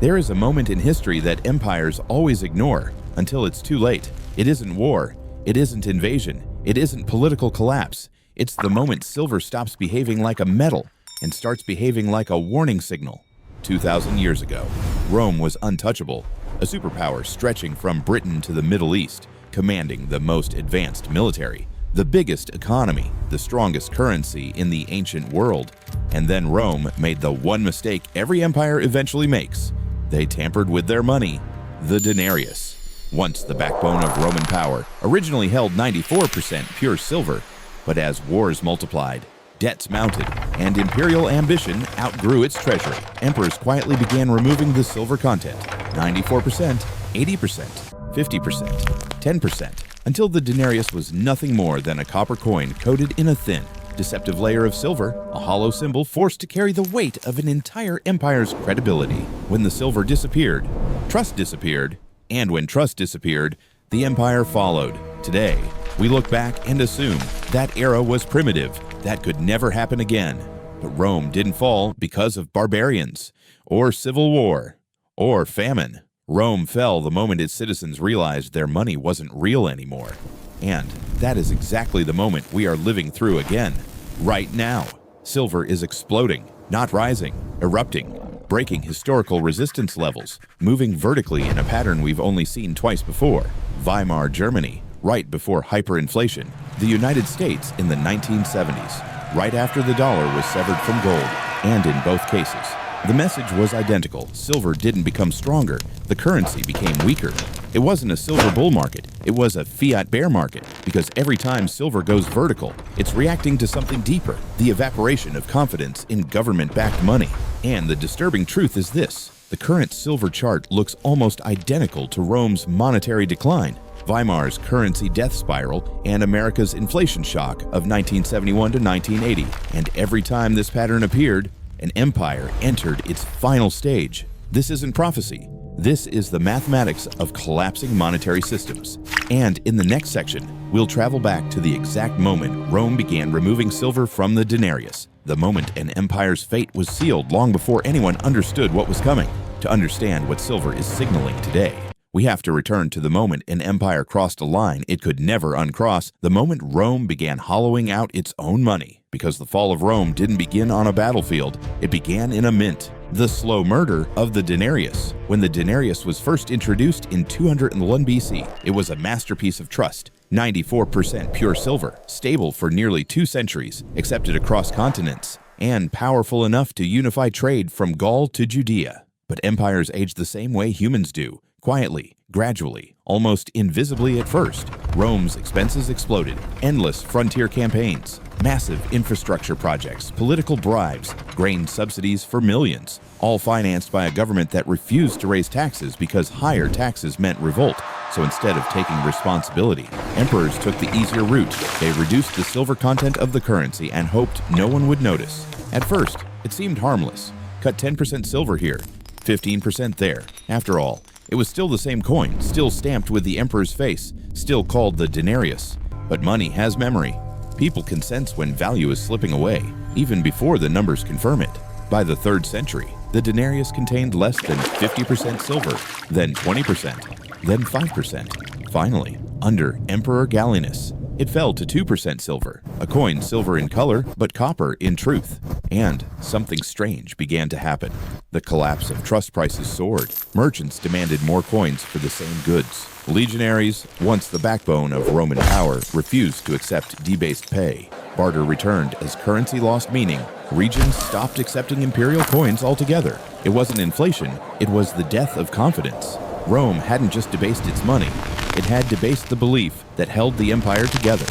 There is a moment in history that empires always ignore until it's too late. It isn't war, it isn't invasion, it isn't political collapse. It's the moment silver stops behaving like a metal and starts behaving like a warning signal. 2,000 years ago, Rome was untouchable, a superpower stretching from Britain to the Middle East, commanding the most advanced military, the biggest economy, the strongest currency in the ancient world. And then Rome made the one mistake every empire eventually makes. They tampered with their money, the denarius. Once the backbone of Roman power, originally held 94% pure silver, but as wars multiplied, debts mounted, and imperial ambition outgrew its treasury, emperors quietly began removing the silver content, 94%, 80%, 50%, 10%, until the denarius was nothing more than a copper coin coated in a thin, deceptive layer of silver, a hollow symbol forced to carry the weight of an entire empire's credibility. When the silver disappeared, trust disappeared, and when trust disappeared, the empire followed. Today, we look back and assume that era was primitive, that could never happen again. But Rome didn't fall because of barbarians, or civil war, or famine. Rome fell the moment its citizens realized their money wasn't real anymore. And that is exactly the moment we are living through again. Right now, silver is exploding, not rising, erupting, breaking historical resistance levels, moving vertically in a pattern we've only seen twice before. Weimar Germany, right before hyperinflation. The United States in the 1970s, right after the dollar was severed from gold, and in both cases, the message was identical. Silver didn't become stronger, the currency became weaker. It wasn't a silver bull market, it was a fiat bear market, because every time silver goes vertical, it's reacting to something deeper, the evaporation of confidence in government-backed money. And the disturbing truth is this: the current silver chart looks almost identical to Rome's monetary decline, Weimar's currency death spiral, and America's inflation shock of 1971 to 1980. And every time this pattern appeared, an empire entered its final stage. This isn't prophecy. This is the mathematics of collapsing monetary systems. And in the next section, we'll travel back to the exact moment Rome began removing silver from the denarius, the moment an empire's fate was sealed long before anyone understood what was coming. To understand what silver is signaling today, we have to return to the moment an empire crossed a line it could never uncross, the moment Rome began hollowing out its own money. Because the fall of Rome didn't begin on a battlefield, it began in a mint. The slow murder of the denarius. When the denarius was first introduced in 201 BC, it was a masterpiece of trust. 94% pure silver, stable for nearly 2 centuries, accepted across continents, and powerful enough to unify trade from Gaul to Judea. But empires age the same way humans do, quietly, gradually, almost invisibly at first. Rome's expenses exploded, endless frontier campaigns, massive infrastructure projects, political bribes, grain subsidies for millions, all financed by a government that refused to raise taxes because higher taxes meant revolt. So instead of taking responsibility, emperors took the easier route. They reduced the silver content of the currency and hoped no one would notice. At first, it seemed harmless. Cut 10% silver here, 15% there. After all, it was still the same coin, still stamped with the emperor's face, still called the denarius. But money has memory. People can sense when value is slipping away, even before the numbers confirm it. By the 3rd century, the denarius contained less than 50% silver, then 20%, then 5%. Finally, under Emperor Gallienus, it fell to 2% silver, a coin silver in color but copper in truth. And something strange began to happen. The collapse of trust prices soared. Merchants demanded more coins for the same goods. Legionaries, once the backbone of Roman power, refused to accept debased pay. Barter returned as currency lost meaning. Regions stopped accepting imperial coins altogether. It wasn't inflation, it was the death of confidence. Rome hadn't just debased its money, it had debased the belief that held the empire together.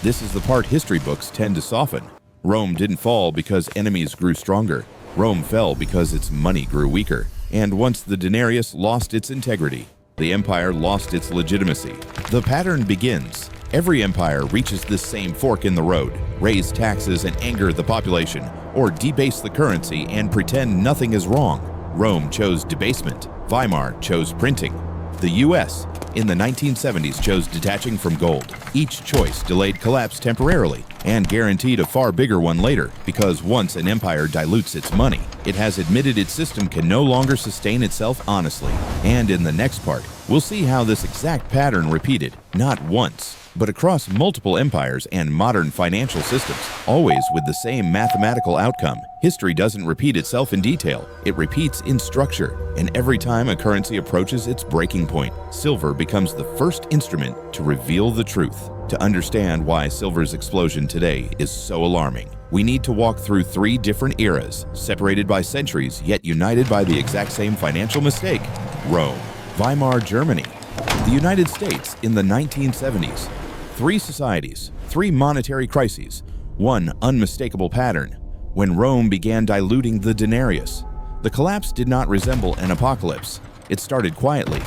This is the part history books tend to soften. Rome didn't fall because enemies grew stronger. Rome fell because its money grew weaker. And once the denarius lost its integrity, the empire lost its legitimacy. The pattern begins. Every empire reaches this same fork in the road: raise taxes and anger the population, or debase the currency and pretend nothing is wrong. Rome chose debasement. Weimar chose printing. The U.S. in the 1970s chose detaching from gold. Each choice delayed collapse temporarily and guaranteed a far bigger one later, because once an empire dilutes its money, it has admitted its system can no longer sustain itself honestly. And in the next part, we'll see how this exact pattern repeated, not once, but across multiple empires and modern financial systems, always with the same mathematical outcome. History doesn't repeat itself in detail, it repeats in structure, and every time a currency approaches its breaking point, silver becomes the first instrument to reveal the truth. To understand why silver's explosion today is so alarming, we need to walk through 3 different eras, separated by centuries yet united by the exact same financial mistake: Rome, Weimar Germany, the United States in the 1970s. 3 societies, 3 monetary crises, 1 unmistakable pattern. When Rome began diluting the denarius, the collapse did not resemble an apocalypse. It started quietly.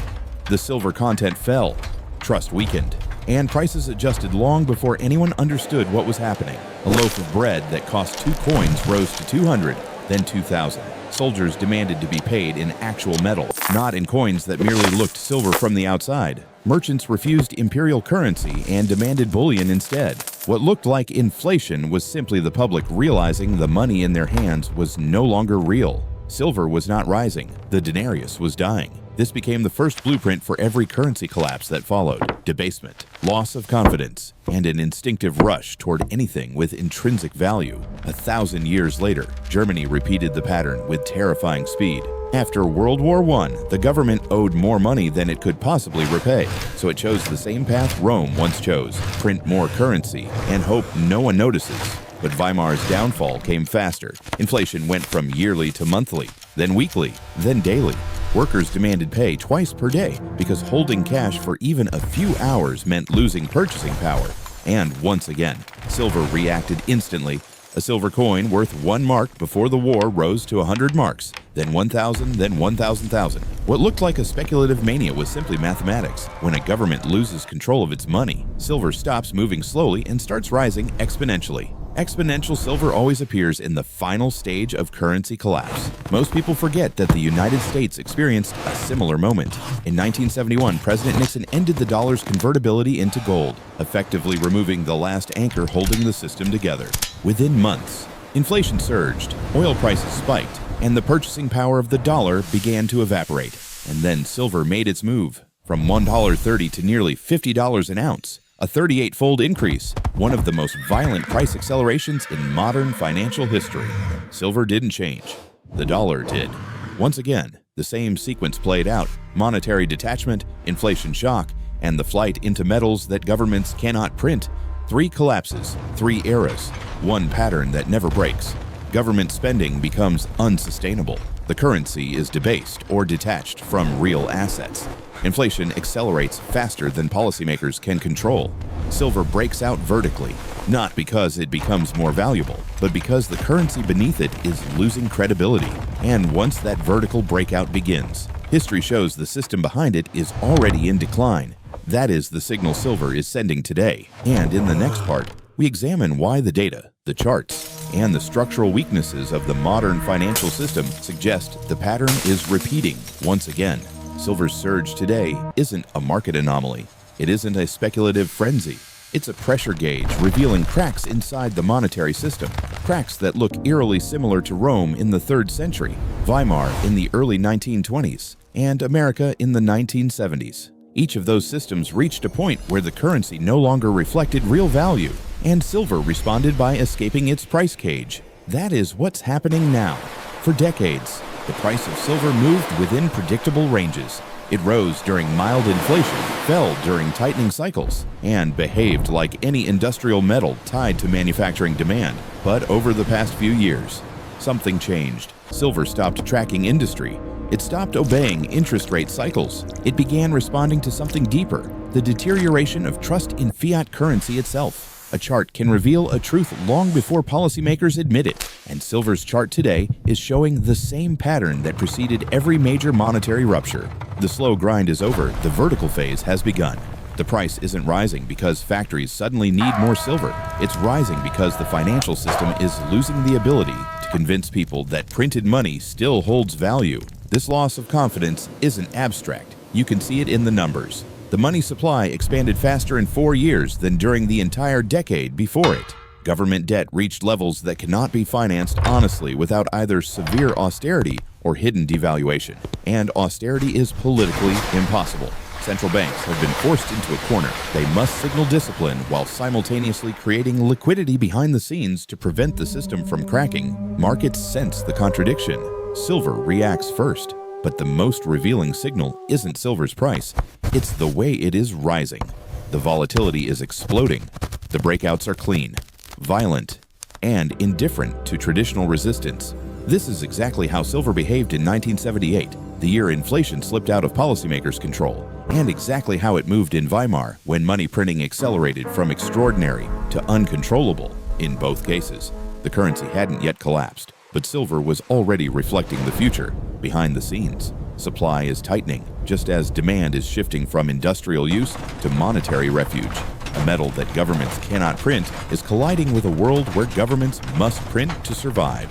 The silver content fell, trust weakened, and prices adjusted long before anyone understood what was happening. A loaf of bread that cost 2 coins rose to 200, then 2,000. Soldiers demanded to be paid in actual metal, not in coins that merely looked silver from the outside. Merchants refused imperial currency and demanded bullion instead. What looked like inflation was simply the public realizing the money in their hands was no longer real. Silver was not rising, the denarius was dying. This became the first blueprint for every currency collapse that followed: debasement, loss of confidence, and an instinctive rush toward anything with intrinsic value. 1,000 years later, Germany repeated the pattern with terrifying speed. After World War I, the government owed more money than it could possibly repay, so it chose the same path Rome once chose: print more currency and hope no one notices. But Weimar's downfall came faster. Inflation went from yearly to monthly, then weekly, then daily. Workers demanded pay twice per day because holding cash for even a few hours meant losing purchasing power. And once again, silver reacted instantly. A silver coin worth 1 mark before the war rose to 100 marks, then 1,000, then 1,000,000. What looked like a speculative mania was simply mathematics. When a government loses control of its money, silver stops moving slowly and starts rising exponentially. Exponential silver always appears in the final stage of currency collapse. Most people forget that the United States experienced a similar moment. In 1971, President Nixon ended the dollar's convertibility into gold, effectively removing the last anchor holding the system together. Within months, inflation surged, oil prices spiked, and the purchasing power of the dollar began to evaporate. And then silver made its move, from $1.30 to nearly $50 an ounce. A 38-fold increase, one of the most violent price accelerations in modern financial history. Silver didn't change. The dollar did. Once again, the same sequence played out: monetary detachment, inflation shock, and the flight into metals that governments cannot print. 3 collapses, 3 eras, 1 pattern that never breaks. Government spending becomes unsustainable. The currency is debased or detached from real assets. Inflation accelerates faster than policymakers can control. Silver breaks out vertically, not because it becomes more valuable, but because the currency beneath it is losing credibility. And once that vertical breakout begins, history shows the system behind it is already in decline. That is the signal silver is sending today. And in the next part, we examine why the data, the charts, and the structural weaknesses of the modern financial system suggest the pattern is repeating once again. Silver's surge today isn't a market anomaly. It isn't a speculative frenzy. It's a pressure gauge revealing cracks inside the monetary system, cracks that look eerily similar to Rome in the 3rd century, Weimar in the early 1920s, and America in the 1970s. Each of those systems reached a point where the currency no longer reflected real value, and silver responded by escaping its price cage. That is what's happening now. For decades, the price of silver moved within predictable ranges. It rose during mild inflation, fell during tightening cycles, and behaved like any industrial metal tied to manufacturing demand. But over the past few years, something changed. Silver stopped tracking industry. It stopped obeying interest rate cycles. It began responding to something deeper: the deterioration of trust in fiat currency itself. A chart can reveal a truth long before policymakers admit it, and silver's chart today is showing the same pattern that preceded every major monetary rupture. The slow grind is over, the vertical phase has begun. The price isn't rising because factories suddenly need more silver. It's rising because the financial system is losing the ability to convince people that printed money still holds value. This loss of confidence isn't abstract. You can see it in the numbers. The money supply expanded faster in 4 years than during the entire decade before it. Government debt reached levels that cannot be financed honestly without either severe austerity or hidden devaluation. And austerity is politically impossible. Central banks have been forced into a corner. They must signal discipline while simultaneously creating liquidity behind the scenes to prevent the system from cracking. Markets sense the contradiction. Silver reacts first. But the most revealing signal isn't silver's price. It's the way it is rising. The volatility is exploding. The breakouts are clean, violent, and indifferent to traditional resistance. This is exactly how silver behaved in 1978, the year inflation slipped out of policymakers' control, and exactly how it moved in Weimar when money printing accelerated from extraordinary to uncontrollable. In both cases, the currency hadn't yet collapsed, but silver was already reflecting the future. Behind the scenes, supply is tightening, just as demand is shifting from industrial use to monetary refuge. A metal that governments cannot print is colliding with a world where governments must print to survive.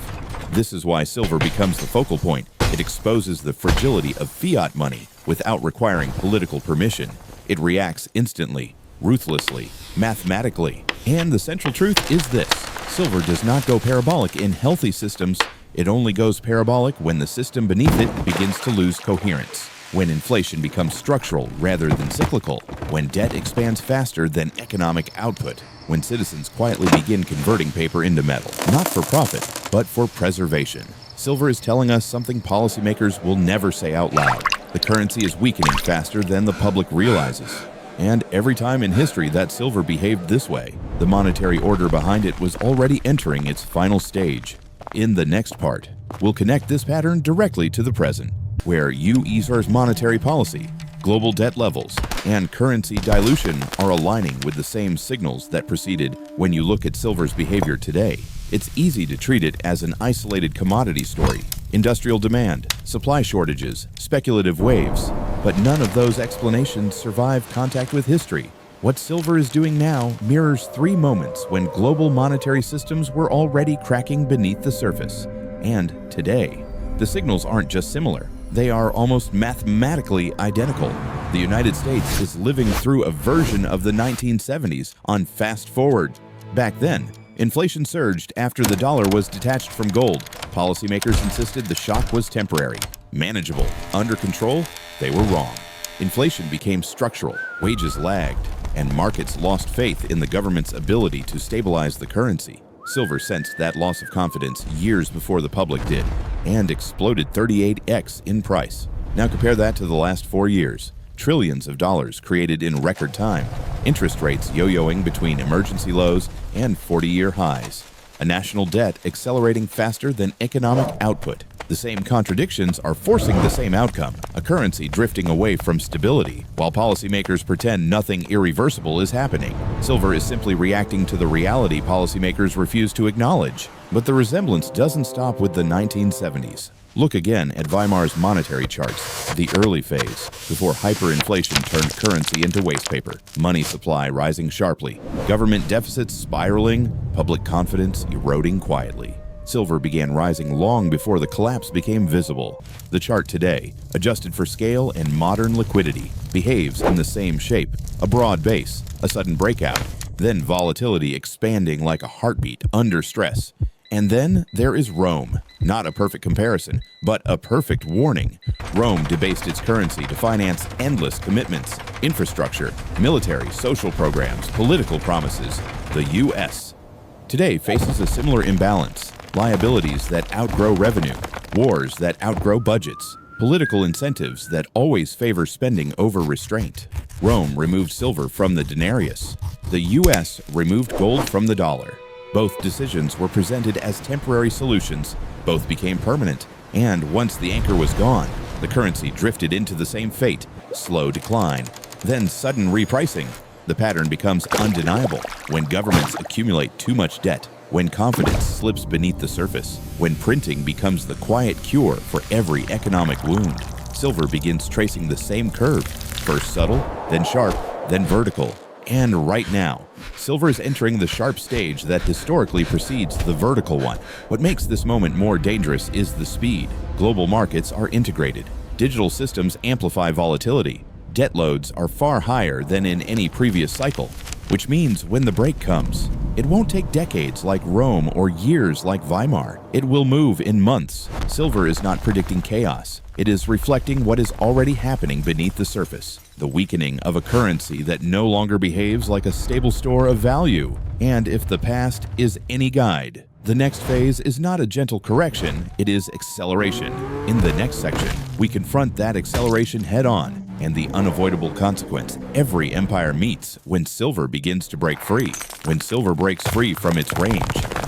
This is why silver becomes the focal point. It exposes the fragility of fiat money without requiring political permission. It reacts instantly, ruthlessly, mathematically. And the central truth is this: silver does not go parabolic in healthy systems. It only goes parabolic when the system beneath it begins to lose coherence, when inflation becomes structural rather than cyclical, when debt expands faster than economic output, when citizens quietly begin converting paper into metal, not for profit, but for preservation. Silver is telling us something policymakers will never say out loud. The currency is weakening faster than the public realizes. And every time in history that silver behaved this way, the monetary order behind it was already entering its final stage. In the next part, we'll connect this pattern directly to the present, where US's monetary policy, global debt levels, and currency dilution are aligning with the same signals that preceded. When you look at silver's behavior today, it's easy to treat it as an isolated commodity story. Industrial demand, supply shortages, speculative waves, but none of those explanations survive contact with history. What silver is doing now mirrors 3 moments when global monetary systems were already cracking beneath the surface. And today, the signals aren't just similar, they are almost mathematically identical. The United States is living through a version of the 1970s on fast forward. Back then, inflation surged after the dollar was detached from gold. Policymakers insisted the shock was temporary, manageable, under control. They were wrong. Inflation became structural, wages lagged, and markets lost faith in the government's ability to stabilize the currency. Silver sensed that loss of confidence years before the public did, and exploded 38x in price. Now compare that to the last 4 years. Trillions of dollars created in record time. Interest rates yo-yoing between emergency lows and 40-year highs. A national debt accelerating faster than economic output. The same contradictions are forcing the same outcome, a currency drifting away from stability, while policymakers pretend nothing irreversible is happening. Silver is simply reacting to the reality policymakers refuse to acknowledge. But the resemblance doesn't stop with the 1970s. Look again at Weimar's monetary charts, the early phase, before hyperinflation turned currency into waste paper, money supply rising sharply, government deficits spiraling, public confidence eroding quietly. Silver began rising long before the collapse became visible. The chart today, adjusted for scale and modern liquidity, behaves in the same shape: a broad base, a sudden breakout, then volatility expanding like a heartbeat under stress. And then there is Rome. Not a perfect comparison, but a perfect warning. Rome debased its currency to finance endless commitments, infrastructure, military, social programs, political promises. The U.S. today faces a similar imbalance. Liabilities that outgrow revenue, wars that outgrow budgets, political incentives that always favor spending over restraint. Rome removed silver from the denarius. The U.S. removed gold from the dollar. Both decisions were presented as temporary solutions. Both became permanent. And once the anchor was gone, the currency drifted into the same fate: slow decline, then sudden repricing. The pattern becomes undeniable when governments accumulate too much debt, when confidence slips beneath the surface, when printing becomes the quiet cure for every economic wound. Silver begins tracing the same curve, first subtle, then sharp, then vertical. And right now, silver is entering the sharp stage that historically precedes the vertical one. What makes this moment more dangerous is the speed. Global markets are integrated. Digital systems amplify volatility. Debt loads are far higher than in any previous cycle, which means when the break comes, it won't take decades like Rome or years like Weimar. It will move in months. Silver is not predicting chaos. It is reflecting what is already happening beneath the surface. The weakening of a currency that no longer behaves like a stable store of value. And if the past is any guide, the next phase is not a gentle correction, it is acceleration. In the next section, we confront that acceleration head-on and the unavoidable consequence every empire meets when silver begins to break free. When silver breaks free from its range,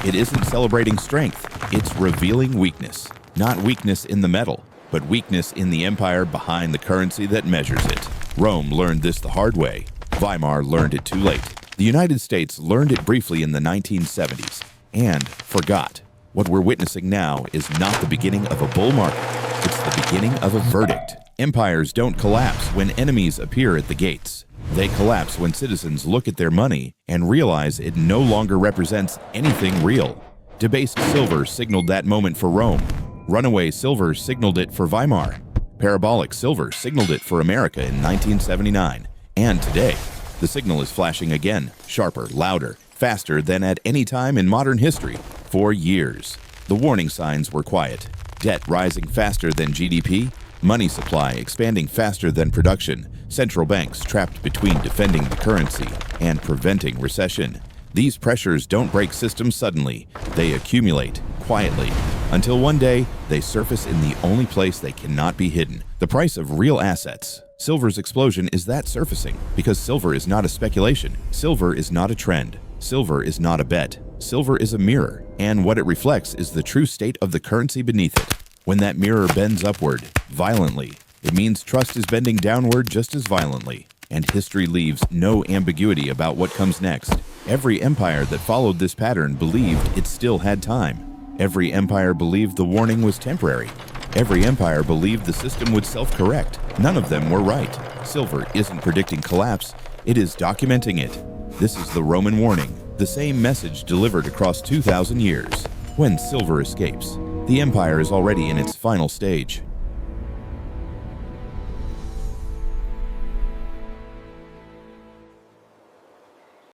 it isn't celebrating strength, it's revealing weakness. Not weakness in the metal, but weakness in the empire behind the currency that measures it. Rome learned this the hard way. Weimar learned it too late. The United States learned it briefly in the 1970s and forgot. What we're witnessing now is not the beginning of a bull market, it's the beginning of a verdict. Empires don't collapse when enemies appear at the gates. They collapse when citizens look at their money and realize it no longer represents anything real. Debased silver signaled that moment for Rome. Runaway silver signaled it for Weimar. Parabolic silver signaled it for America in 1979. And today, the signal is flashing again, sharper, louder, faster than at any time in modern history. For years, the warning signs were quiet. Debt rising faster than GDP, money supply expanding faster than production, central banks trapped between defending the currency and preventing recession. These pressures don't break systems suddenly. They accumulate quietly until one day they surface in the only place they cannot be hidden: the price of real assets. Silver's explosion is that surfacing, because silver is not a speculation. Silver is not a trend. Silver is not a bet. Silver is a mirror, and what it reflects is the true state of the currency beneath it. When that mirror bends upward, violently, it means trust is bending downward just as violently, and history leaves no ambiguity about what comes next. Every empire that followed this pattern believed it still had time. Every empire believed the warning was temporary. Every empire believed the system would self-correct. None of them were right. Silver isn't predicting collapse, it is documenting it. This is the Roman warning, the same message delivered across 2,000 years. When silver escapes, the empire is already in its final stage.